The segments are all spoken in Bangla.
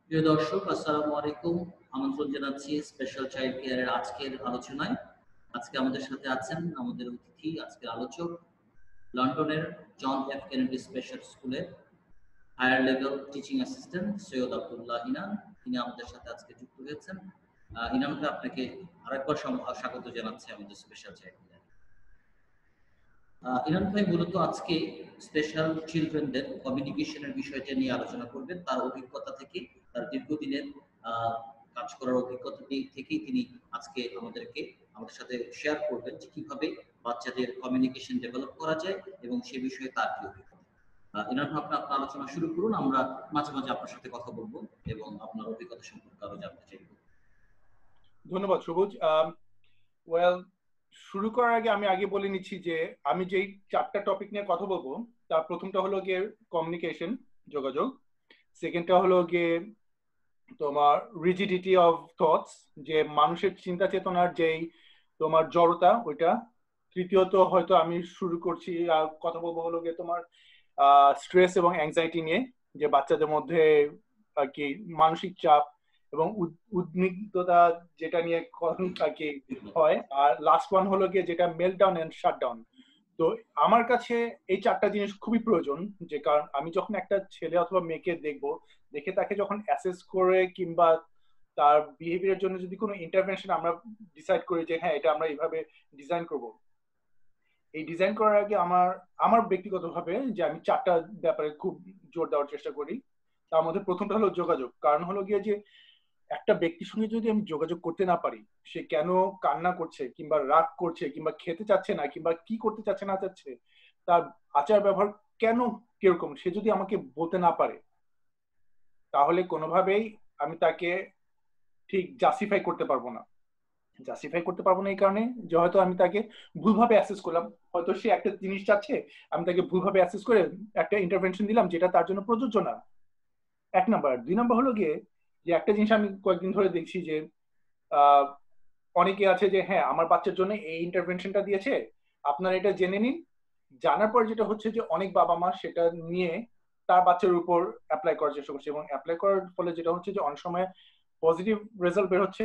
প্রিয় দর্শক, আসসালামু আলাইকুম। আমন্ত্রণ জানাচ্ছি স্পেশাল চাইল্ড কেয়ারের আজকের আলোচনায়। আজকে আমাদের সাথে আছেন আমাদের অতিথি, আজকের আলোচক, লন্ডনের জন এফ কেনেডি স্পেশাল স্কুলের higher level teaching assistant Syed Abdullah Inan. তিনি আমাদের সাথে আজকে যুক্ত হয়েছেন। ইনান ভাই, আপনাকে আরেকবার স্বাগত জানাচ্ছি আমাদের স্পেশাল চাইল্ড কেয়ার। ইনান ভাই মূলত আজকে স্পেশাল চিলড্রেনদের কমিউনিকেশনের বিষয়টা নিয়ে আলোচনা করবেন। তার অভিজ্ঞতা থেকে, তার দীর্ঘদিনের কাজ করার অভিজ্ঞতা থেকেই তিনি আজকে আমাদের সাথে শেয়ার করবেন যে কিভাবে বাচ্চাদের কমিউনিকেশন ডেভেলপ করা যায় এবং সে বিষয়ে তার কি অভিজ্ঞতা। ইনান ভাই, আপনার আলোচনা শুরু করুন। আমরা মাঝে মাঝে আপনার সাথে কথা বলবো এবং আপনার অভিজ্ঞতা সম্পর্কে আরো জানতে চাইব। ধন্যবাদ সবুজ। ওয়েল, শুরু করার আগে আমি বলে নিচ্ছি যে আমি যেই চারটা টপিক নিয়ে কথা বলবো তার প্রথমটা হলো গিয়ে কমিউনিকেশন, যোগাযোগ। সেকেন্ডটা হলো গিয়ে তোমার রিজিডিটি অফ থটস, যে মানুষের চিন্তা চেতনার যেই তোমার জড়তা ওইটা। তৃতীয়ত হয়তো আমি শুরু করছি কথা বলবো হলো গিয়ে তোমার স্ট্রেস এবং অ্যাংজাইটি নিয়ে, যে বাচ্চাদের মধ্যে আর কি মানসিক চাপ এবং উদ্বিগ্নতা যেটা নিয়ে আর কি হয়। আর লাস্ট ওয়ান হলো গিয়ে যেটা মেল্টডাউন এন্ড শাটডাউন। তো আমার কাছে এই চারটা জিনিস খুবই প্রয়োজন, যে কারণ আমি যখন একটা ছেলে অথবা মেয়েকে দেখবো, দেখে তাকে যখন অ্যাসেস করে কিংবা তার বিহেভিয়ারের জন্য যদি কোনো ইন্টারভেনশন আমরা ডিসাইড করি যে হ্যাঁ এটা আমরা এইভাবে ডিজাইন করব, এই ডিজাইন করার আগে আমার আমার ব্যক্তিগতভাবে যে আমি চারটা ব্যাপারে খুব জোর দেওয়ার চেষ্টা করি। তার মধ্যে প্রথমটা হলো যোগাযোগ। কারণ হলো গিয়ে যে একটা ব্যক্তির সঙ্গে যদি আমি যোগাযোগ করতে না পারি, সে কেন কান্না করছে কিংবা রাগ করছে কিংবা খেতে চাচ্ছে না কিংবা কি করতে চাচ্ছে না চাচ্ছে, তার আচার ব্যবহার কেন কিরকম, সে যদি আমাকে বলতে না পারে, তাহলে কোনোভাবেই আমি তাকে ঠিক জাস্টিফাই করতে পারবো না। জাস্টিফাই করতে পারবো না এই কারণে যে হয়তো আমি তাকে ভুলভাবে অ্যাসেস করলাম। হয়তো সে একটা জিনিস চাচ্ছে, আমি তাকে ভুলভাবে অ্যাসেস করে একটা ইন্টারভেনশন দিলাম যেটা তার জন্য প্রযোজ্য না। এক নাম্বার। দুই নাম্বার হলো গিয়ে যে একটা জিনিস আমি কয়েকদিন ধরে দেখছি যে আহ অনেকে আছে যে হ্যাঁ আমার বাচ্চার জন্য এই ইন্টারভেনশনটা দিয়েছে, আপনারা এটা জেনে নিন। জানার পর যেটা হচ্ছে যে অনেক বাবা মা সেটা নিয়ে তার বাচ্চার উপর অ্যাপ্লাই করার চেষ্টা করছে, এবং অ্যাপ্লাই করার ফলে যেটা হচ্ছে যে অনেক সময় পজিটিভ রেজাল্ট বের হচ্ছে,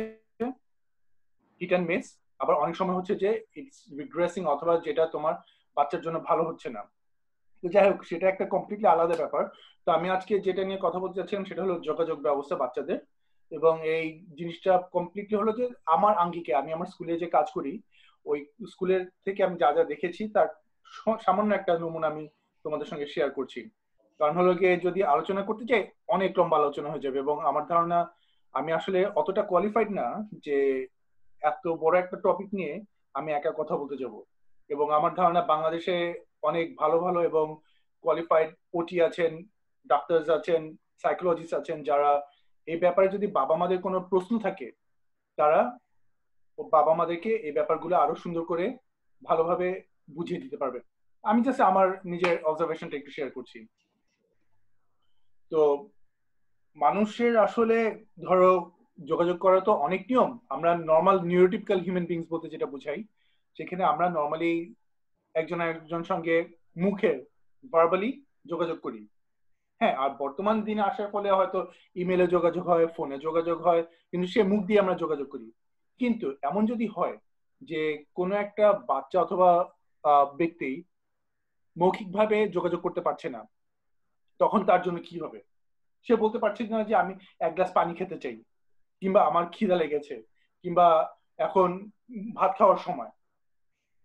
হিট অ্যান্ড মিস। আবার অনেক সময় হচ্ছে যে ইটস রিগ্রেসিং, অথবা যেটা তোমার বাচ্চার জন্য ভালো হচ্ছে না। তো যাই হোক, সেটা একটা কমপ্লিটলি আলাদা ব্যাপার। তো আমি আজকে যেটা নিয়ে কথা বলতে চাচ্ছিলাম সেটা হলো যোগাযোগ ব্যবস্থা বাচ্চাদের। এবং এই জিনিসটা কমপ্লিটলি হলো যে আমার আঙ্গিকে, আমি আমার স্কুলে যে কাজ করি ওই স্কুলের থেকে আমি যা যা দেখেছি তার সামান্য একটা নমুনা আমি তোমাদের সঙ্গে শেয়ার করছি। কারণ হলো গিয়ে যদি আলোচনা করতে চাই অনেক লম্বা আলোচনা হয়ে যাবে, এবং আমার ধারণা আমি আসলে অতটা কোয়ালিফাইড না যে এত বড় একটা টপিক নিয়ে আমি একা কথা বলতে যাব। এবং আমার ধারণা বাংলাদেশে অনেক ভালো ভালো এবং কোয়ালিফাইড ওটি আছেন, ডাক্তার আছেন, সাইকোলজিস্ট আছেন, যারা এই ব্যাপারে যদি বাবা মাদের কোনো প্রশ্ন থাকে তারা বাবা মাদেরকে এই ব্যাপারগুলো আরো সুন্দর করে ভালোভাবে বুঝিয়ে দিতে পারবে। আমি জাস্ট আমার নিজের অবজারভেশনটা একটু শেয়ার করছি। তো মানুষের আসলে ধরো যোগাযোগ করা তো অনেক নিয়ম। আমরা নর্মাল নিউরোটিপিক্যাল হিউম্যান বিংস বলতে যেটা বুঝাই, সেখানে আমরা নর্মালি একজন একজন সঙ্গে মুখে ভার্বালি যোগাযোগ করি। হ্যাঁ, আর বর্তমান দিনে আসার ফলে হয়তো ইমেলে যোগাযোগ হয়, ফোনে যোগাযোগ হয়, কিন্তু সে মুখ দিয়ে আমরা যোগাযোগ করি। কিন্তু এমন যদি হয় যে কোনো একটা বাচ্চা অথবা ব্যক্তি মৌখিকভাবে যোগাযোগ করতে পারছে না, তখন তার জন্য কি হবে? সে বলতে পারছে না যে আমি এক গ্লাস পানি খেতে চাই, কিংবা আমার খিদা লেগেছে, কিংবা এখন ভাত খাওয়ার সময়।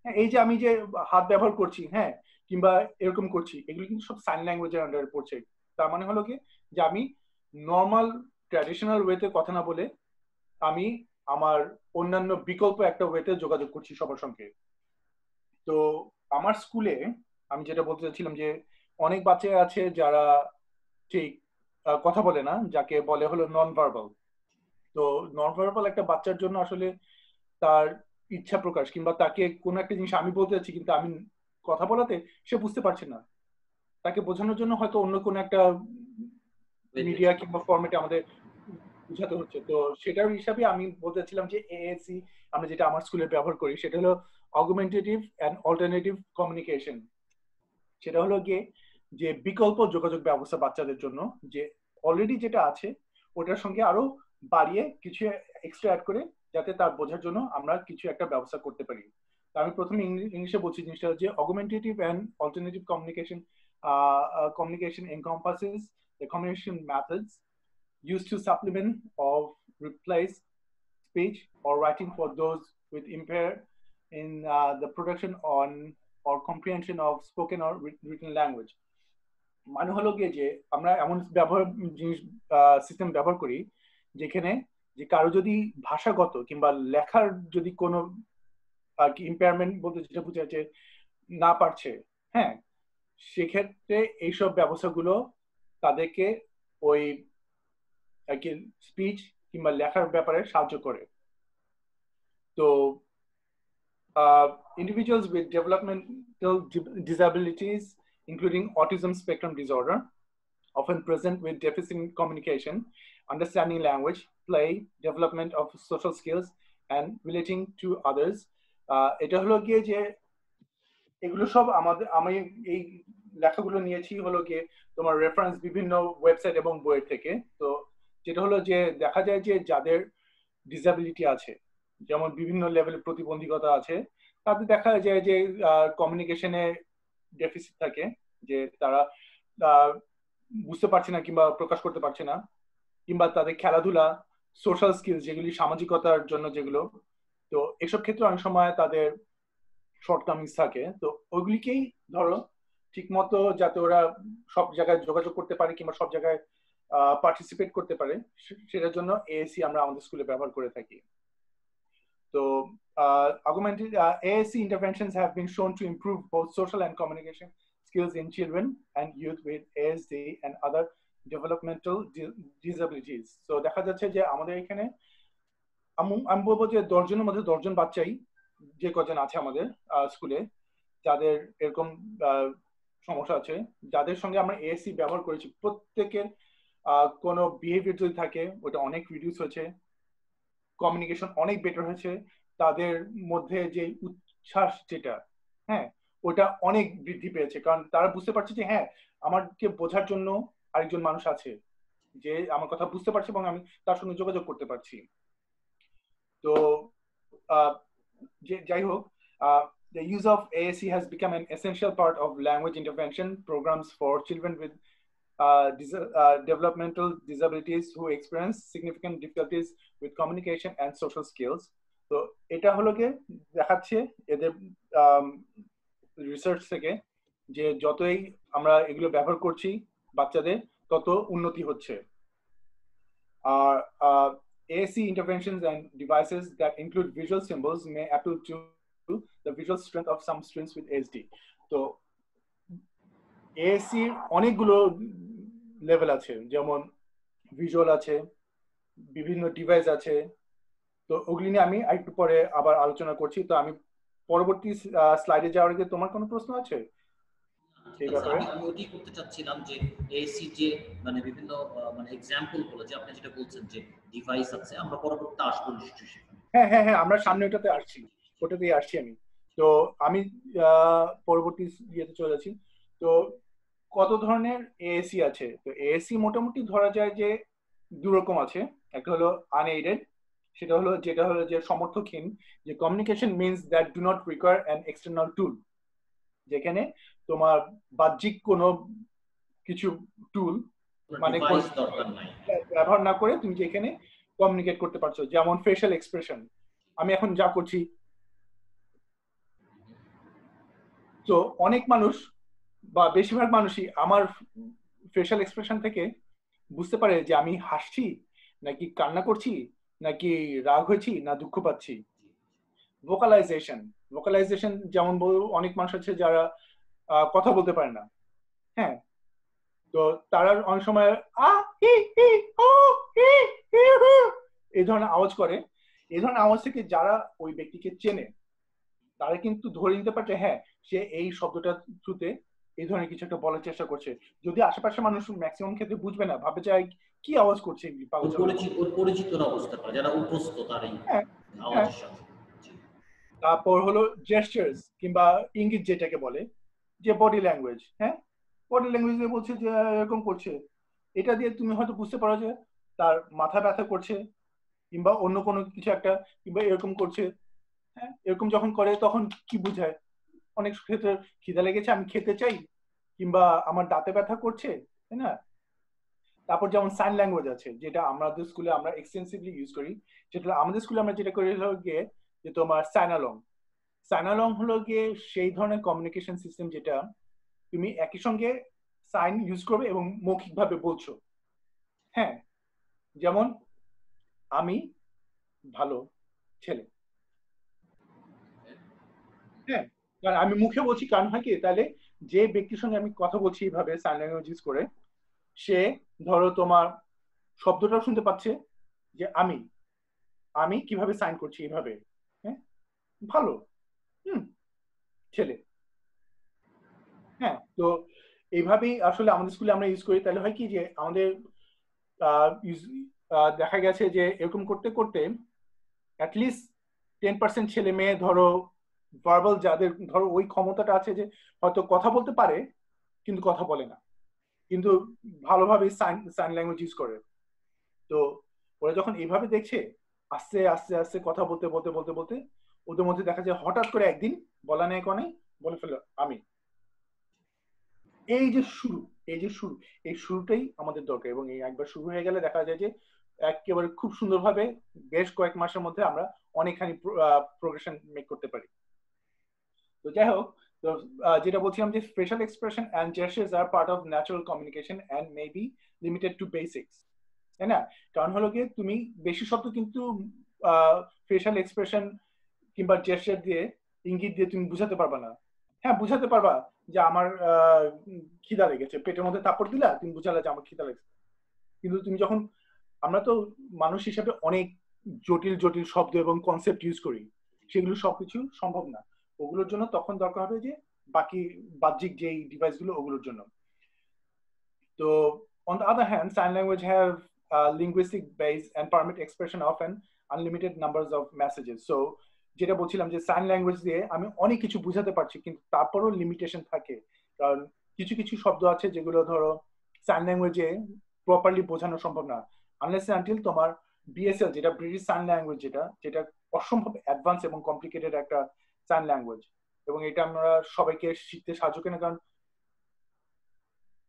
হ্যাঁ, এই যে আমি যে হাত ব্যবহার করছি, হ্যাঁ, কিংবা এরকম করছি, এগুলো কিন্তু সব সাইন ল্যাঙ্গুয়েজের আন্ডারে পড়ছে। তার মানে হলো কি যে আমি নর্মাল ট্র্যাডিশনাল ওয়েতে কথা না বলে আমি আমার অন্যান্য বিকল্প একটা ওয়েতে যোগাযোগ করছি সবার সঙ্গে। তো আমার স্কুলে আমি যেটা বলতে চাচ্ছিলাম যে অনেক বাচ্চা আছে যারা ঠিক কথা বলে না, যাকে বলে হলো নন ভার্বাল। তো নন ভার্বাল একটা বাচ্চার জন্য আসলে তার ইচ্ছা প্রকাশ কিংবা তাকে কোনো একটা জিনিস আমি বলতে চাচ্ছি কিন্তু আমি কথা বলাতে সে বুঝতে পারছে না, তাকে বোঝানোর জন্য হয়তো অন্য কোনো একটা মিডিয়া কিংবা ফরম্যাটে আমাদের বুঝাতে হচ্ছে। তো সেটার হিসাবে আমি বলতে চাচ্ছিলাম যে এএসি আমরা যেটা আমার স্কুলে ব্যবহার করি সেটা হলো অগুমেন্টেটিভ অ্যান্ড অল্টারনেটিভ কমিউনিকেশন। সেটা হলো গিয়ে যে বিকল্প যোগাযোগ ব্যবস্থা বাচ্চাদের জন্য, যে অলরেডি যেটা আছে ওটার সঙ্গে আরো বাড়িয়ে কিছু এক্সট্রা অ্যাড করে যাতে তার বোঝার জন্য আমরা কিছু একটা ব্যবস্থা করতে পারি। আমি প্রথমে ইংলিশে বলছি জিনিসটা হচ্ছে augmentative and alternative communication communication encompasses the communication methods used to supplement or replace speech or writing for those with impaired in the production on or comprehension of spoken or written language. মানে হলো গিয়ে যে আমরা এমন জিনিস সিস্টেম ব্যবহার করি যেখানে যে কারো যদি ভাষাগত কিংবা লেখার যদি কোনো আর কি ইম্পেয়ারমেন্ট বলতে যেটা বোঝা যাচ্ছে না পারছে, হ্যাঁ, সেক্ষেত্রে এইসব ব্যবস্থাগুলো তাদেরকে ওই আর কি স্পিচ কিংবা লেখার ব্যাপারে সাহায্য করে। তো individuals with developmental disabilities including autism spectrum disorder often present with deficit in communication, understanding language, play, development of social skills and relating to others. এটা হলো গিয়ে যে এগুলো সব আমি এই লেখাগুলো নিয়েছি হলো গিয়ে তোমার রেফারেন্স বিভিন্ন ওয়েবসাইট এবং বইয়ের থেকে। তো যেটা হলো যে দেখা যায় যে যাদের ডিসএবিলিটি আছে, যেমন বিভিন্ন লেভেলের প্রতিবন্ধকতা আছে, তাদের দেখা যায় যে কমিউনিকেশনে ডেফিসিট থাকে, যে তারা বুঝতে পারছে না কিংবা প্রকাশ করতে পারছে না, কিংবা তাদের খেলাধুলা, সোশ্যাল স্কিলস যেগুলি সামাজিকতার জন্য যেগুলো, তো এসব ক্ষেত্রে অনেক সময় তাদের শর্টকামিংস থাকে। তো ওইগুলিকেই ধরো ঠিক মতো যাতে ওরা সব জায়গায় যোগাযোগ করতে পারে কিংবা সব জায়গায় পার্টিসিপেট করতে পারে, সেটার জন্য এএসসি আমরা আমাদের স্কুলে ব্যবহার করে থাকি। তো augmented ASC interventions have been shown to improve both social and communication skills in children and youth with ASD and other developmental disabilities. So দেখা যাচ্ছে যে আমাদের এখানে আমি বলবো যে 10 জনের মধ্যে 10 জন বাচ্চাই যে কজন আছে আমাদের স্কুলে যাদের এরকম সমস্যা আছে, যাদের সঙ্গে আমরা এএসসি ব্যবহার করেছি, প্রত্যেকের কোনো বিহেভিয়ার যদি থাকে ওটা অনেক রিডিউস হয়েছে, কমিউনিকেশন অনেক বেটার হয়েছে, তাদের মধ্যে যে উচ্ছ্বাস যেটা, হ্যাঁ, ওটা অনেক বৃদ্ধি পেয়েছে, কারণ তারা বুঝতে পারছে যে হ্যাঁ আমাকে বোঝার জন্য আরেকজন মানুষ আছে যে আমার কথা বুঝতে পারছে এবং আমি তার সঙ্গে যোগাযোগ করতে পারছি। তো যাই হোক, the use of ASC has become an essential part of language intervention programs for children with developmental disabilities who experience significant difficulties with communication and social skills. তো এটা হলো গিয়ে দেখাচ্ছে এদের রিসার্চ থেকে যে যতই আমরা এগুলো ব্যবহার করছি বাচ্চাদের তত উন্নতি হচ্ছে। আর ASC interventions and devices that include visual symbols may appeal to the visual strength of some students with ASD. তো ASC অনেকগুলো লেভেল আছে, যেমন ভিজুয়াল আছে, বিভিন্ন ডিভাইস আছে, তো ওগুলি নিয়ে আমি একটু পরে আবার আলোচনা করছি। তো আমি পরবর্তী স্লাইডে যাওয়ার আগে তোমার কোনো প্রশ্ন আছে এই ব্যাপারে? আমি ওটাই করতে চাচ্ছিলাম যে এসি যে মানে বিভিন্ন মানে এক্সাম্পল গুলো যে আপনি যেটা বলছেন যে ডিভাইস আছে, আমরা পরবর্তীতে আসবো নিশ্চয়ই সেখানে। হ্যাঁ হ্যাঁ হ্যাঁ, আমরা সামনে ওটাতে আসছি, ওটাতেই আসছি আমি। তো আমি পরবর্তী ইয়েতে চলে যাচ্ছি। তো কত ধরনের এএসসি আছে? তো এএসসি মোটামুটি ধরা যায় যে দু রকম আছে। একটা হলো আনএইডেড, সেটা হলো যেটা হলো যে সমর্থকহীন, যে communication means that do not require an external tool, যেখানে তোমার বাহ্যিক কোনো কিছু টুল মানে ব্যবহার না করে তুমি যেখানে কমিউনিকেট করতে পারছো, যেমন ফেশিয়াল এক্সপ্রেশন। আমি এখন যা করছি, তো অনেক মানুষ বা বেশিরভাগ মানুষই আমার ফেশিয়াল এক্সপ্রেশন থেকে বুঝতে পারে যে আমি হাসছি নাকি কান্না করছি নাকি রাগ হয়েছি না দুঃখ পাচ্ছি। ভোকালাইজেশন যেমন অনেক মানুষ আছে যারা কথা বলতে পারে না, হ্যাঁ, তো তারা অনেক সময় এই ধরনের আওয়াজ করে। এই ধরনের আওয়াজ থেকে যারা ওই ব্যক্তিকে চেনে তারা কিন্তু ধরে নিতে পারছে হ্যাঁ সে এই শব্দটার থ্রুতে এই ধরনের কিছু একটা বলার চেষ্টা করছে, যদি আশেপাশে মানুষ ম্যাক্সিমাম ক্ষেত্রে বুঝবে না, ভাবে যে কি আওয়াজ করছে, পরিচিত না বুঝতে পারে যারা অভ্যস্ত তারই আওয়াজের সাথে। তারপর হলো জেস্টার্স কিংবা ইঙ্গিত, যেটাকে বলে যে বডি ল্যাঙ্গুয়েজ, হ্যাঁ, বডি ল্যাঙ্গুয়েজ দিয়ে বলছে যে এরকম করছে, এটা দিয়ে তুমি হয়তো বুঝতে পারো যে তার মাথা ব্যথা করছে কিংবা অন্য কোনো কিছু একটা কিংবা এরকম করছে, হ্যাঁ এরকম যখন করে তখন কি বোঝায়? অনেক ক্ষেত্রে খিদা লেগেছে আমি খেতে চাই, কিংবা আমার দাঁতে ব্যথা করছে, তাই না? তারপর যেমন সাইন ল্যাঙ্গুয়েজ আছে, যেটা আমাদের স্কুলে আমরা এক্সটেন্সিভলি ইউজ করি। সেটা আমাদের স্কুলে আমরা যেটা করি হলো গিয়ে যে তোমার সাইনালং। সাইনালং হলো গিয়ে সেই ধরনের কমিউনিকেশন সিস্টেম যেটা তুমি একই সঙ্গে সাইন ইউজ করবে এবং মৌখিকভাবে বলছো। হ্যাঁ, যেমন আমি ভালো ছেলে। হ্যাঁ, কারণ আমি মুখে বলছি, কারণ হয় কি তাহলে যে ব্যক্তির সঙ্গে আমি কথা বলছি এইভাবে সাইন ল্যাঙ্গুয়েজ ইউজ করে, সে ধরো তোমার শব্দটাও শুনতে পাচ্ছে যে আমি আমি কিভাবে সাইন করছি এইভাবে। হ্যাঁ, ভালো হুম ছেলে। হ্যাঁ, তো এইভাবেই আসলে আমাদের স্কুলে আমরা ইউজ করি। তাহলে হয় কি যে আমাদের দেখা গেছে যে এরকম করতে করতে অ্যাটলিস্ট 10% ছেলে মেয়ে ধরো ভার্বাল, যাদের ধরো ওই ক্ষমতাটা আছে যে হয়তো কথা বলতে পারে কিন্তু কথা বলে না, কিন্তু ভালোভাবে সাইন সাইন ল্যাঙ্গুয়েজ ইউজ করে। তো ওরা যখন এইভাবে দেখছে, আস্তে আস্তে আস্তে কথা বলতে বলতে বলতে বলতে ওদের মধ্যে দেখা যায় হঠাৎ করে একদিন বলা নেই কনে বলে ফেলো আমি। এই যে শুরু, এই যে শুরু, এই শুরুটাই আমাদের দরকার। এবং এই একবার শুরু হয়ে গেলে দেখা যায় যে একেবারে খুব সুন্দরভাবে বেশ কয়েক মাসের মধ্যে আমরা অনেকখানি প্রোগ্রেশন মেক করতে পারি। তো যাই হোক, তো যেটা বলছিলাম যে facial expression and gestures are part of natural communication and may be limited to basics, তাই না? কারণ হলো গিয়ে তুমি বেশি শব্দ কিন্তু ফেশিয়াল এক্সপ্রেশন কিংবা জেস্টার দিয়ে, ইঙ্গিত দিয়ে তুমি বুঝাতে পারবা না। হ্যাঁ, বুঝাতে পারবা যে আমার খিদা লেগেছে, পেটের মধ্যে তাপড় দিলা তুমি বুঝালে যে আমার খিদা লেগেছে। কিন্তু তুমি যখন, আমরা তো মানুষ হিসেবে অনেক জটিল জটিল শব্দ এবং কনসেপ্ট ইউজ করি, সেগুলো সবকিছু সম্ভব না। ওগুলোর জন্য তখন দরকার হবে যে বাকি বাহ্যিক যেই ডিভাইসগুলো ওগুলোর জন্য। তো on the other hand, sign language have linguistic base and permit expression of an unlimited numbers of messages. So যেটা বলছিলাম যে সাইন ল্যাঙ্গুয়েজ দিয়ে আমি অনেক কিছু বুঝাতে পারছি, কিন্তু তারপরও লিমিটেশন থাকে। কারণ কিছু কিছু শব্দ আছে যেগুলো ধরো সাইন ল্যাঙ্গুয়েজে প্রপারলি বোঝানো সম্ভব না, আনলেস আনটিল তোমার বিএসএল, যেটা ব্রিটিশ সাইন ল্যাঙ্গুয়েজ, যেটা যেটা অসম্ভব অ্যাডভান্স এবং কমপ্লিকেটেড একটা সাইন ল্যাঙ্গুয়েজ। এবং এটা আমরা সবাইকে শিখতে সাহায্য করি না, কারণ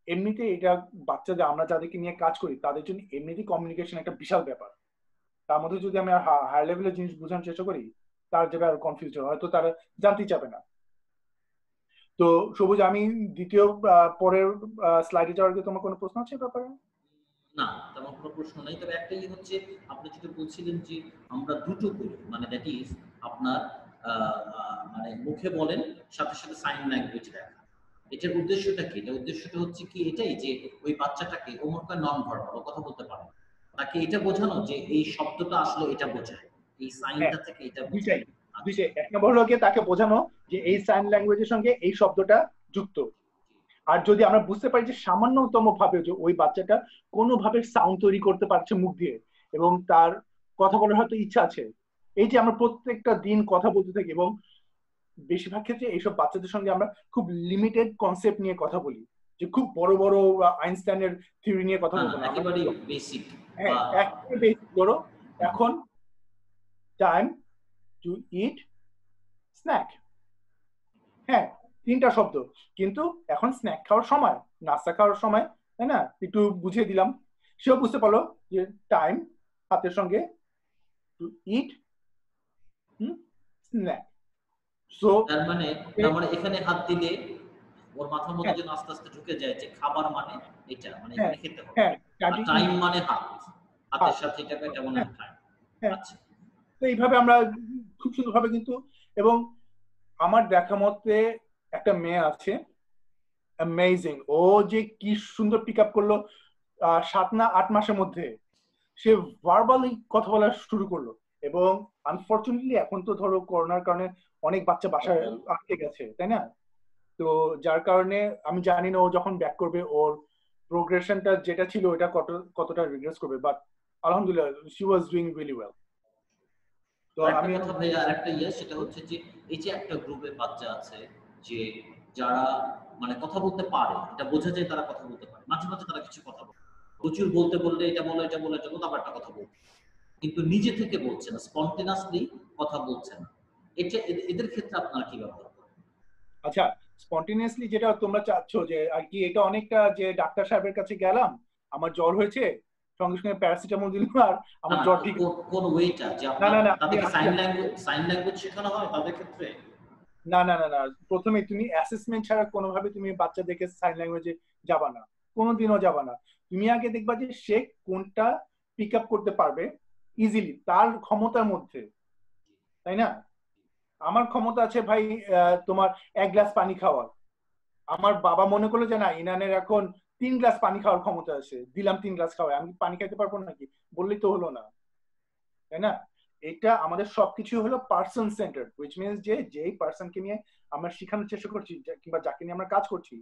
এমনিতে এটা বাচ্চাদের, আমরা যাদেরকে নিয়ে কাজ করি তাদের জন্য এমনিতেই কমিউনিকেশন একটা বিশাল ব্যাপার। তার মধ্যে যদি আমি হায়ার লেভেলের জিনিস বোঝানোর চেষ্টা করি, তার যাবে আর কনফিউজ হয়, হয়তো তারা জানতেই চাবে না। তো সবুজ, আমি দ্বিতীয় পরের স্লাইডে যাওয়ার আগে তোমার কোনো প্রশ্ন আছে ব্যাপারে? না, তেমন কোনো প্রশ্ন নাই। তবে একটাই হচ্ছে, আপনি যেটা বলছিলেন যে আমরা দুটো করি, মানে দ্যাট ইজ আপনার মানে মুখে বলেন, সাথে সাথে সাইন ল্যাঙ্গুয়েজ দেখা। এটার উদ্দেশ্যটা কি? এটার উদ্দেশ্যটা হচ্ছে কি এটাই যে ওই বাচ্চাটাকে ওমরকা নন ভার্বাল, ও কথা বলতে পারে, তাকে এটা বোঝানো যে এই শব্দটা আসলে এটা বোঝায়, এই হ্যাঁ, সাইনটা থেকে এটা বোঝায়। দুইটাই আচ্ছা, দুইটাই। এক নম্বর হলো গিয়ে তাকে বোঝানো যে এই সাইন ল্যাঙ্গুয়েজের সঙ্গে এই শব্দটা যুক্ত। আর যদি আমরা বুঝতে পারি যে সামান্যতম ভাবে যে ওই বাচ্চাটা কোনোভাবে সাউন্ড তৈরি করতে পারছে মুখ দিয়ে, এবং তার কথা বলার হয়তো ইচ্ছা আছে, এই যে আমরা প্রত্যেকটা দিন কথা বলতে থাকি, এবং বেশিরভাগ ক্ষেত্রে এইসব বাচ্চাদের সঙ্গে আমরা খুব লিমিটেড কনসেপ্ট নিয়ে কথা বলি, যে খুব বড় বড় আইনস্টাইনের থিওরি নিয়ে কথা না না, বলবো না আমরা। একেবারেই বেসিক হ্যাঁ, বা একেবারে বেসিক করো। এখন টাইম টু ইট স্ন্যাক। হ্যাঁ, তিনটা শব্দ, কিন্তু এখন স্ন্যাক খাওয়ার সময়, নাস্তা খাওয়ার সময়, তাই না? একটু বুঝিয়ে দিলাম, সেও বুঝতে পারলো যে টাইম হাতের সঙ্গে টু ইট স্ন্যাক। সো তার মানে এখানে হাত দিলে ওর মাথার মধ্যে হ্যাঁ যেন আস্তে আস্তে ঢুকে যায় যে খাবার মানে এটা, মানে হ্যাঁ এখানে খেতে হবে। হ্যাঁ, টাইম আর টু টাইম ইট, মানে হাত, হাতের সাথে এটা মনে হ্যাঁ হয় টাইম। হ্যাঁ। আচ্ছা, তো এইভাবে আমরা খুব সুন্দরভাবে কিন্তু, এবং আমার দেখা মতে একটা মেয়ে আছে, অ্যামেজিং, ও যে কি সুন্দর পিক আপ করলো 7 না 8 মাসের মধ্যে, সে ভার্বালি কথা বলা শুরু করলো। এবং আনফর্চুনেটলি এখন তো ধরো করোনার কারণে অনেক বাচ্চা বাসায় আটকে গেছে, তাই না? তো যার কারণে আমি জানি না ও যখন ব্যাক করবে ওর প্রোগ্রেশনটা যেটা ছিল ওটা কতটা রিগ্রেস করবে, বাট আলহামদুলিল্লাহ she was doing really well. তো আর একটা আমি কথা ভাইয়া, আর একটা সেটা হচ্ছে যে এই যে একটা গ্রুপের বাচ্চা আছে যে যারা মানে কথা বলতে পারে, এটা বোঝা যায় তারা কথা বলতে পারে, মাঝে মাঝে তারা কিছু কথা বলে, প্রচুর বলতে বললে এটা বলো এটা বলে যখন আবার একটা কথা বলবে, কিন্তু নিজে থেকে বলছে না, স্পন্টেনাসলি কথা বলছে না। এটা এদের ক্ষেত্রে আপনারা কি ব্যবহার করেন? আচ্ছা, স্পন্টেনিয়াসলি যেটা তোমরা চাচ্ছ যে আর কি, এটা অনেকটা যে ডাক্তার সাহেবের কাছে গেলাম, আমার জ্বর হয়েছে, সঙ্গে সঙ্গে প্যারাসিটামল দিল আর না আমার না, জ্বর ঠিক। কোন ওয়েটা যে না আপনার না না, আমি তাদেরকে আসছি সাইন আসছি। ল্যাঙ্গুয়েজ শেখানো হয় তাদের ক্ষেত্রে? না না না না, প্রথমে তুমি অ্যাসেসমেন্ট ছাড়া কোনোভাবে তুমি বাচ্চাদেরকে সাইন ল্যাঙ্গুয়েজে যাবা না, কোনোদিনও যাবা না। তুমি আগে দেখবা যে সে কোনটা পিক আপ করতে পারবে ইজিলি, তার ক্ষমতার মধ্যে, তাই না? আমার ক্ষমতা আছে ভাই তোমার 1 গ্লাস পানি খাওয়ার। আমার বাবা মনে করলো যে না, ইনানের এখন 3 গ্লাস পানি খাওয়ার ক্ষমতা আছে, দিলাম 3 গ্লাস খাওয়ায়, আমি পানি খাইতে পারবো নাকি? বললেই তো হলো না, তাই না? এটা আমাদের সবকিছু হলো পার্সন সেন্টার্ড, হুইচ মিনস যে যেই পার্সনকে নিয়ে আমরা শেখানোর চেষ্টা করছি কিংবা যাকে নিয়ে আমরা কাজ করছি,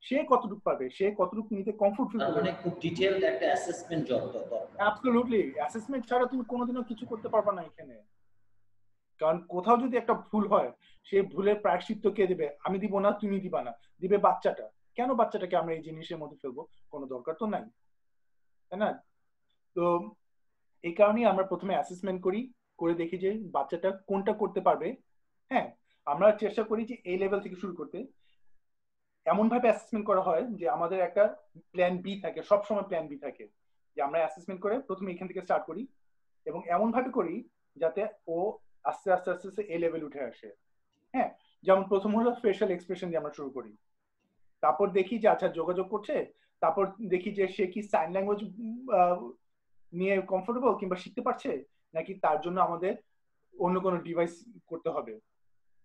সে কতটুকু পারবে, সে কতটুকু নিতে কমফোর্ট ফিল তার করবে। মানে খুব ডিটেইলড একটা অ্যাসেসমেন্ট দরকার। অ্যাবসলিউটলি, অ্যাসেসমেন্ট ছাড়া তুমি কোনোদিনও কিছু করতে পারবে না এখানে। কারণ কোথাও যদি একটা ভুল হয়, সেই ভুলের প্রায়শ্চিত্ত কে দিবে? আমি দিব না, তুমি দিবা না, দিবে বাচ্চাটা। কেন বাচ্চাটাকে আমরা এই জিনিসের মধ্যে ফেলবো? কোনো দরকার তো নাই, তাই না? তো এই কারণেই আমরা প্রথমে অ্যাসেসমেন্ট করি, করে দেখি যে বাচ্চাটা কোনটা করতে পারবে। হ্যাঁ, আমরা চেষ্টা করি যে এই লেভেল থেকে শুরু করতে। এমন ভাবে অ্যাসেসমেন্ট করা হয় যে আমাদের একটা প্ল্যান বি থাকে, সবসময় প্ল্যান বি থাকে, যে আমরা অ্যাসেসমেন্ট করে প্রথমে এখান থেকে স্টার্ট করি এবং এমন ভাবে করি যাতে ও আস্তে আস্তে আস্তে আস্তে এই লেভেল উঠে আসে। হ্যাঁ, যেমন প্রথম হলো ফেশিয়াল এক্সপ্রেশন দিয়ে আমরা শুরু করি, তারপর দেখি যে আচ্ছা যোগাযোগ করছে, তারপর দেখি যে সে কি সাইন ল্যাঙ্গুয়েজ নিয়ে কমফোর্টেবল কিংবা শিখতে পারছে, নাকি তার জন্য আমাদের অন্য কোনো ডিভাইস করতে হবে।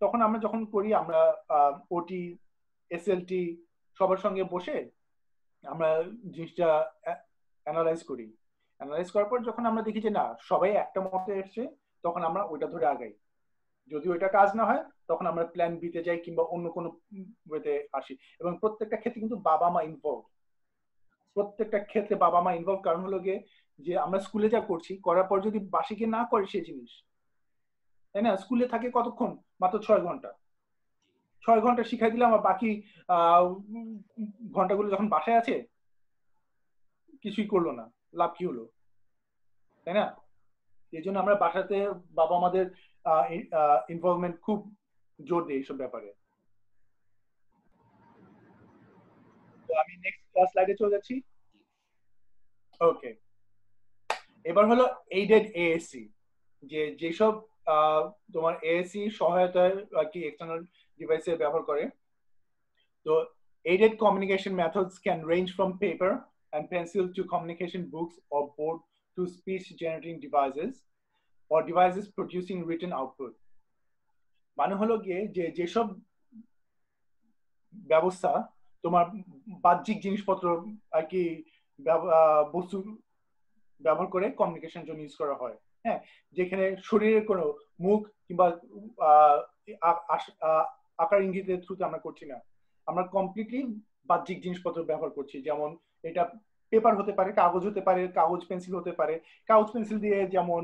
তখন আমরা যখন করি, আমরা ওটি, এসএলটি সবার সঙ্গে বসে আমরা জিনিসটা অ্যানালাইজ করি। অ্যানালাইজ করার পর যখন আমরা দেখি যে না, সবাই একটা মতে এসছে, তখন আমরা ওইটা ধরে আগাই। যদি ওইটা কাজ না হয়, তখন আমরা প্ল্যান বিতে যাই কিংবা অন্য কোনো ওয়েতে আসি। এবং প্রত্যেকটা ক্ষেত্রে কিন্তু বাবা মা ইনভলভ, প্রত্যেকটা ক্ষেত্রে বাবা মা ইনভলভ। কারণ হলো গিয়ে যে আমরা স্কুলে যা করছি, করার পর যদি বাসে গিয়ে না করে সেই জিনিস, তাই না? স্কুলে থাকে কতক্ষণ? মাত্র 6 ঘন্টা। 6 ঘন্টা শিখাই দিলাম, আর বাকি আহ ঘন্টাগুলো যখন বাসায় আছে কিছুই করলো না, লাভ কি হলো, তাই না? এই জন্য আমরা বাসাতে বাবা আমাদের ইনভলভমেন্ট খুব জোর দিই এইসব ব্যাপারে। তো আমি নেক্সট স্লাইডে চলে যাচ্ছি। ওকে, এবার হলো এইডেড এএসসি, যে যেসব তোমার এএসসি সহায়তায় আর কি এক্সটার্নাল ডিভাইসে ব্যবহার করে। তো aided communication methods can range from paper and pencil to communication books or board to speech generating devices or devices producing written output. মানে হলো গিয়ে যে যেসব ব্যবস্থা তোমার বাহ্যিক জিনিসপত্র আর কি বস্তু ব্যবহার করে কমিউনিকেশন জন্য ইউজ করা হয়। হ্যাঁ, যেখানে শরীরের কোনো মুখ কিংবা আকার ইঙ্গিতের থ্রুতে আমরা করছি না, আমরা কমপ্লিটলি বাহ্যিক জিনিসপত্র ব্যবহার করছি। যেমন এটা পেপার হতে পারে, কাগজ হতে পারে, কাগজ পেন্সিল হতে পারে। কাগজ পেন্সিল দিয়ে যেমন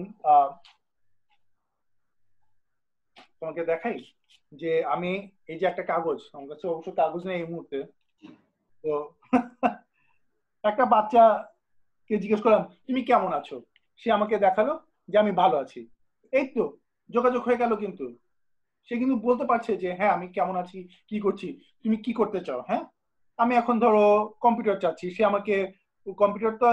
তোমাকে দেখাই যে আমি এই যে একটা কাগজ, আমার কাছে অবশ্য কাগজ নেই এই মুহূর্তে, তো একটা বাচ্চাকে জিজ্ঞেস করলাম তুমি কেমন আছো, সে আমাকে দেখালো যে আমি ভালো আছি। এই তো যোগাযোগ হয়ে গেল। কিন্তু সে কিন্তু বলতে পারছে যে হ্যাঁ আমি কেমন আছি, কি করছি, তুমি কি করতে চাও। হ্যাঁ, আমি এখন ধরো কম্পিউটার চাচ্ছি, সে আমাকে কম্পিউটার তো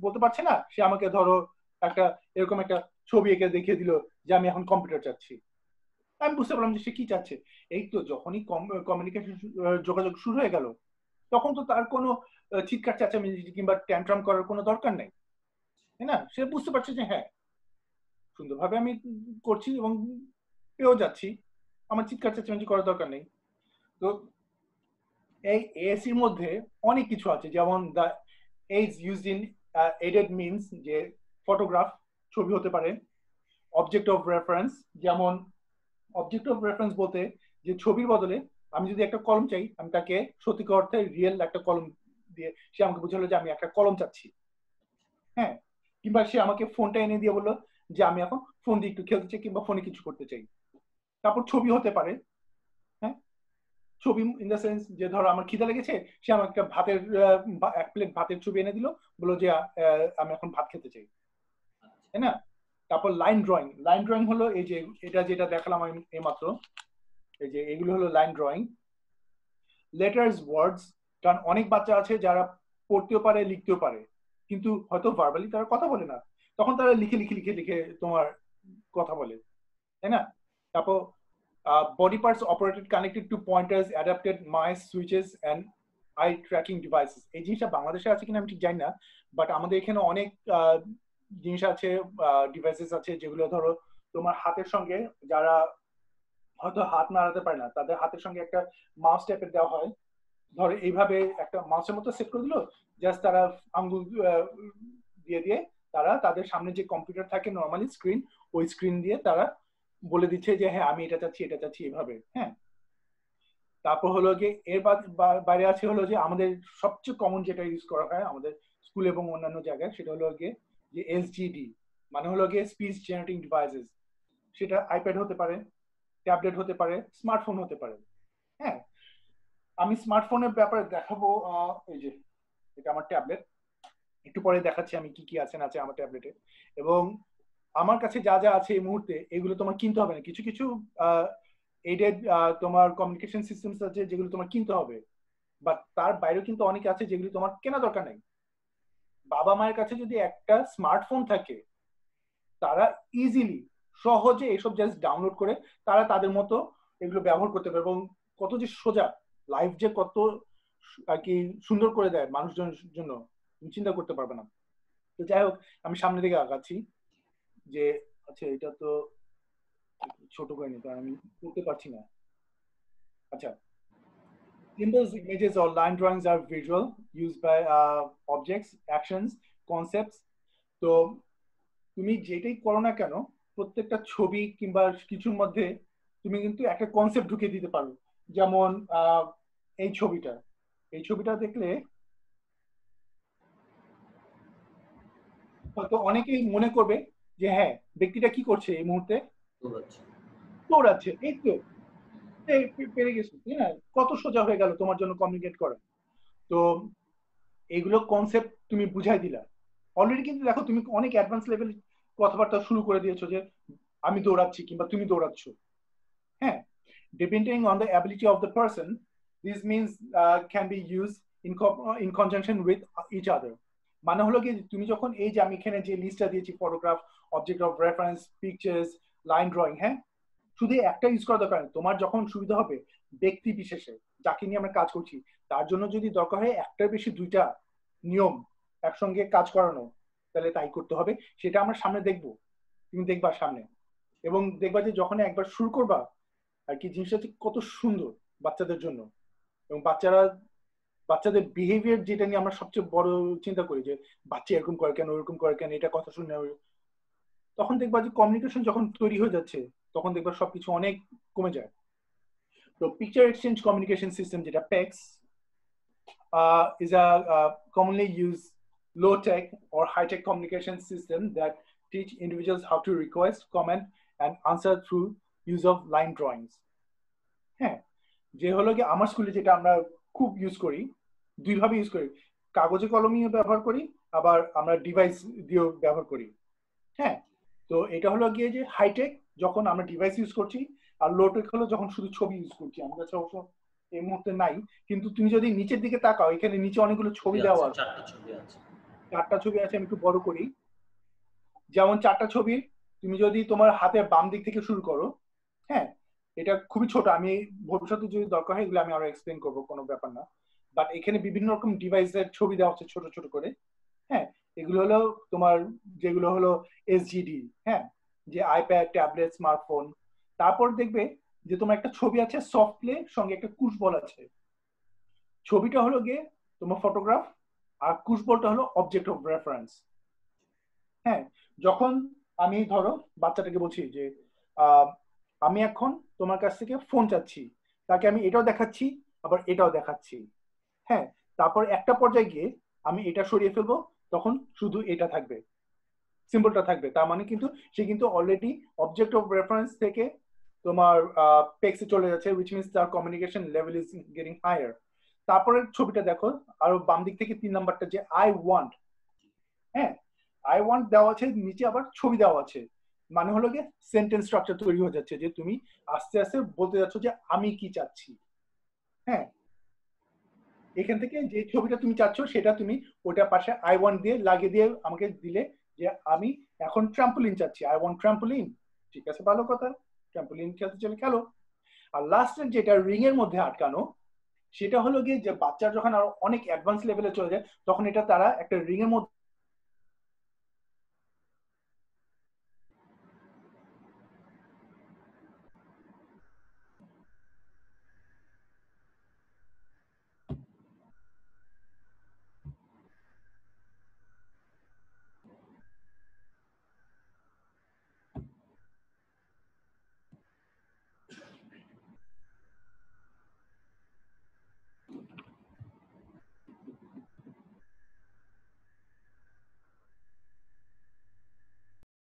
বলতে পারছে না, সে আমাকে ধরো একটা এরকম একটা ছবি এঁকে দেখিয়ে দিল যে আমি এখন কম্পিউটার চাচ্ছি। আমি বুঝতে পারলাম যে সে কি চাচ্ছে। এই তো যখনই কমিউনিকেশন যোগাযোগ শুরু হয়ে গেল, তখন তো তার কোনো চিৎকার চেঁচামেচি কিংবা ট্যান্ট্রাম করার কোনো দরকার নেই, তাই না? সে বুঝতে পারছে যে হ্যাঁ সুন্দরভাবে আমি করছি এবং পেয়েও যাচ্ছি, আমার চিৎকার চেঁচামেচি করার দরকার নেই। তো এই এএসির মধ্যে অনেক কিছু আছে, যেমন the aids used in aided means, যে ফটোগ্রাফ, ছবি হতে পারে। অবজেক্ট অফ রেফারেন্স, যেমন অবজেক্ট অফ রেফারেন্স বলতে যে ছবির বদলে আমি যদি একটা কলম চাই, আমি তাকে সত্যিকার অর্থে রিয়েল একটা কলম দিয়ে সে আমাকে বুঝালো যে আমি একটা কলম চাচ্ছি। হ্যাঁ, কিংবা সে আমাকে ফোনটা এনে দিয়ে বললো যে আমি এখন ফোন দিয়ে একটু খেলতে চাই কিংবা ফোনে কিছু করতে চাই। তারপর ছবি হতে পারে। হ্যাঁ, ছবি ইন দ্য সেন্স যে ধরো আমার খিদে লেগেছে, সে আমাকে একটা ভাতের এক প্লেট ভাতের ছবি এনে দিল, বললো যে আমি এখন ভাত খেতে চাই, তাই না? তারপর লাইন ড্রয়িং। লাইন ড্রয়িং হলো এই যে এটা যেটা দেখালাম আমি এইমাত্র, এই যে এগুলো হলো লাইন ড্রয়িং। লেটার্স, ওয়ার্ডস, কারণ অনেক বাচ্চা আছে যারা পড়তেও পারে লিখতেও পারে কিন্তু হয়তো ভার্বালি তারা কথা বলে না, তখন তারা লিখে লিখে লিখে লিখে তোমার কথা বলে, তাই না? তারপর body parts operated connected to pointers, adapted mice, switches and eye tracking devices। এই জিনিসটা বাংলাদেশে আছে কিনা আমি ঠিক জানি না, বাট আমাদের এখানে অনেক জিনিস আছে, ডিভাইসেস আছে যেগুলো ধরো তোমার হাতের সঙ্গে, যারা হয়তো হাত নাড়াতে পারে না তাদের হাতের সঙ্গে একটা মাউস টাইপের দেওয়া হয়, ধরো এইভাবে একটা মাউসের মতো সেট করে দিল, জাস্ট তারা আঙ্গুল দিয়ে দিয়ে তারা তাদের সামনে যে কম্পিউটার থাকে নর্মালি স্ক্রিন, ওই স্ক্রিন দিয়ে তারা বলে দিচ্ছে যে হ্যাঁ আমি এটা চাচ্ছি এটা চাচ্ছি এভাবে। হ্যাঁ, তারপর হলো গিয়ে এর বাইরে আছে হলো যে আমাদের সবচেয়ে কমন যেটা ইউজ করা হয় আমাদের স্কুল এবং অন্যান্য জায়গায়, সেটা হলো গিয়ে যে এসজিডি, মানে হলো গিয়ে স্পিচ জেনারেটিং ডিভাইসেস। সেটা আইপ্যাড হতে পারে, ট্যাবলেট হতে পারে, স্মার্টফোন হতে পারে। হ্যাঁ, আমি স্মার্টফোনের ব্যাপারে দেখাবো, এই যে এটা আমার ট্যাবলেট, একটু পরে দেখাচ্ছি আমি কি কি আছে না আছে আমার ট্যাবলেটে। এবং আমার কাছে যা যা আছে এই মুহূর্তে এগুলো তোমার কিনতে হবে না, কিছু কিছু এইডেড তোমার কমিউনিকেশন সিস্টেমস আছে যেগুলো তোমার কিনতে হবে, বাট তার বাইরেও কিন্তু অনেক আছে যেগুলো তোমার কেনা দরকার নেই। বাবা মায়ের কাছে যদি একটা স্মার্টফোন থাকে, তারা ইজিলি সহজে এসব জাস্ট ডাউনলোড করে তারা তাদের মতো এগুলো ব্যবহার করতে পারে, এবং কত যে সোজা, লাইফ যে কত আর কি সুন্দর করে দেয় মানুষজনের জন্য তুমি চিন্তা করতে পারবে না। তো যাই হোক, আমি সামনের দিকে আগাচ্ছি। যে আচ্ছা এটা তো ছোট করে নি, কারণ আমি করতে পারছি না। আচ্ছা, symbols, images or line drawings are visual used by objects, actions, concepts। তো তুমি যেটাই করো না কেন, প্রত্যেকটা ছবি কিংবা কিছুর মধ্যে তুমি কিন্তু একটা কনসেপ্ট ঢুকিয়ে দিতে পারো। যেমন এই ছবিটা, এই ছবিটা দেখলে হয়তো অনেকেই মনে করবে যে হ্যাঁ ব্যক্তিটা কি করছে এই মুহূর্তে, দৌড়াচ্ছে, এই তো পেরে গেছো, তাই না? কত সোজা হয়ে গেল তোমার জন্য কমিউনিকেট করা। তো এইগুলো কনসেপ্ট তুমি বুঝাই দিলা, অলরেডি কিন্তু দেখো তুমি অনেক অ্যাডভান্স লেভেল কথাবার্তা শুরু করে দিয়েছো যে আমি দৌড়াচ্ছি কিংবা তুমি দৌড়াচ্ছ। হ্যাঁ, depending on the ability of the person, this means can be used in conjunction with each other। মানে হলো কি তুমি যখন এই যে আমি এখানে যে লিস্টটা দিয়েছি, photograph, object of reference, pictures, line drawing, হ্যাঁ, শুধু একটা ইউজ করা দরকার নেই, তোমার যখন সুবিধা হবে ব্যক্তি বিশেষে যাকে নিয়ে আমরা কাজ করছি তার জন্য যদি দরকার হয় একটার বেশি দুইটা নিয়ম একসঙ্গে কাজ করানো, তাহলে তাই করতে হবে। সেটা আমরা সামনে দেখবো, তুমি দেখবা সামনে, এবং দেখবা যে যখন একবার শুরু করবা আর কি জিনিসটা কত সুন্দর বাচ্চাদের জন্য। এবং বাচ্চাদের বিহেভিয়ার যেটা নিয়ে আমরা সবচেয়ে বড় চিন্তা করি যে বাচ্চা এরকম করে কেন ওরকম করে কেন, এটা কথা শুনে, তখন দেখবা যে কমিউনিকেশন যখন তৈরি হয়ে যাচ্ছে তখন দেখবা সবকিছু অনেক কমে যায়। তো পিকচার এক্সচেঞ্জ কমিউনিকেশন সিস্টেম যেটা PECS is a commonly used low tech or high tech communication system that teach individuals how to request, comment and answer through use of line drawings। হ্যাঁ, যে হলো কি আমার স্কুলে যেটা আমরা খুব ইউজ করি, দুইভাবে ইউজ করি, কাগজে কলমেও ব্যবহার করি, আবার আমরা ডিভাইস দিয়েও ব্যবহার করি। হ্যাঁ, তো এটা হলো গিয়ে যে হাইটেক যখন আমরা ডিভাইস ইউজ করছি, আর লোটেক হলো যখন শুধু ছবি ইউজ করছি। আমার কাছে অবশ্য এই মুহূর্তে নাই, কিন্তু তুমি যদি নিচের দিকে তাকাও এখানে নিচে অনেকগুলো ছবি দেওয়া আছে, চারটা ছবি আছে। আমি একটু বড় করি, যেমন চারটা ছবি তুমি যদি তোমার হাতের বাম দিক থেকে শুরু করো, হ্যাঁ, এটা খুবই ছোট, আমি ভবিষ্যতে যদি দরকার হয় এগুলো আমি আরো এক্সপ্লেন করবো, কোনো ব্যাপার না। বাট এখানে বিভিন্ন রকম ডিভাইসের ছবি দেওয়া হচ্ছে ছোট ছোট করে। হ্যাঁ, এগুলো হলো তোমার যেগুলো হলো এসজিডি, হ্যাঁ, যে আইপ্যাড, ট্যাবলেট, স্মার্টফোন। তারপর দেখবে যে তোমার একটা ছবি আছে সফট প্লে সঙ্গে একটা কুশ বল আছে। ছবিটা হলো গিয়ে তোমার ফটোগ্রাফ, আর কুশ বলটা হলো অবজেক্ট অফ রেফারেন্স। হ্যাঁ, যখন আমি ধরো বাচ্চাটাকে বলছি যে আমি এখন তোমার কাছ থেকে ফোন চাচ্ছি, তাকে আমি এটাও দেখাচ্ছি আবার এটাও দেখাচ্ছি। হ্যাঁ, তারপর একটা পর্যায়ে গিয়ে আমি এটা সরিয়ে ফেলবো, তখন শুধু এটা থাকবে, সিম্বলটা থাকবে। তার মানে কিন্তু সে কিন্তু অলরেডি অবজেক্ট অফ রেফারেন্স থেকে তোমার পেক্সে চলে যাচ্ছে, which means তার communication level is getting higher. তারপরে ছবিটা দেখো, আরো বাম দিক থেকে 3 নাম্বারটা যে আই ওয়ান্ট, হ্যাঁ আই ওয়ান্ট দেওয়া আছে, নিচে আবার ছবি দেওয়া আছে, মানে হলো গিয়ে সেন্টেন্স স্ট্রাকচার তৈরি হয়ে যাচ্ছে যে তুমি আস্তে আস্তে বলতে যাচ্ছ যে আমি কি চাচ্ছি। হ্যাঁ, এখান থেকে যে ছবিটা তুমি চাচ্ছ সেটা তুমি ওটার পাশে আই ওয়ান্ট দিয়ে লাগিয়ে দিয়ে আমাকে দিলে যে আমি এখন ট্রাম্পোলিন চাচ্ছি, আই ওয়ান্ট ট্রাম্পোলিন। ঠিক আছে, ভালো কথা, ট্রাম্পোলিন খেলতে চলে খেলো। আর লাস্টের যেটা রিং এর মধ্যে আটকানো, সেটা হলো গিয়ে যে বাচ্চা যখন আরো অনেক অ্যাডভান্স লেভেলে চলে যায় তখন এটা তারা একটা রিং এর মধ্যে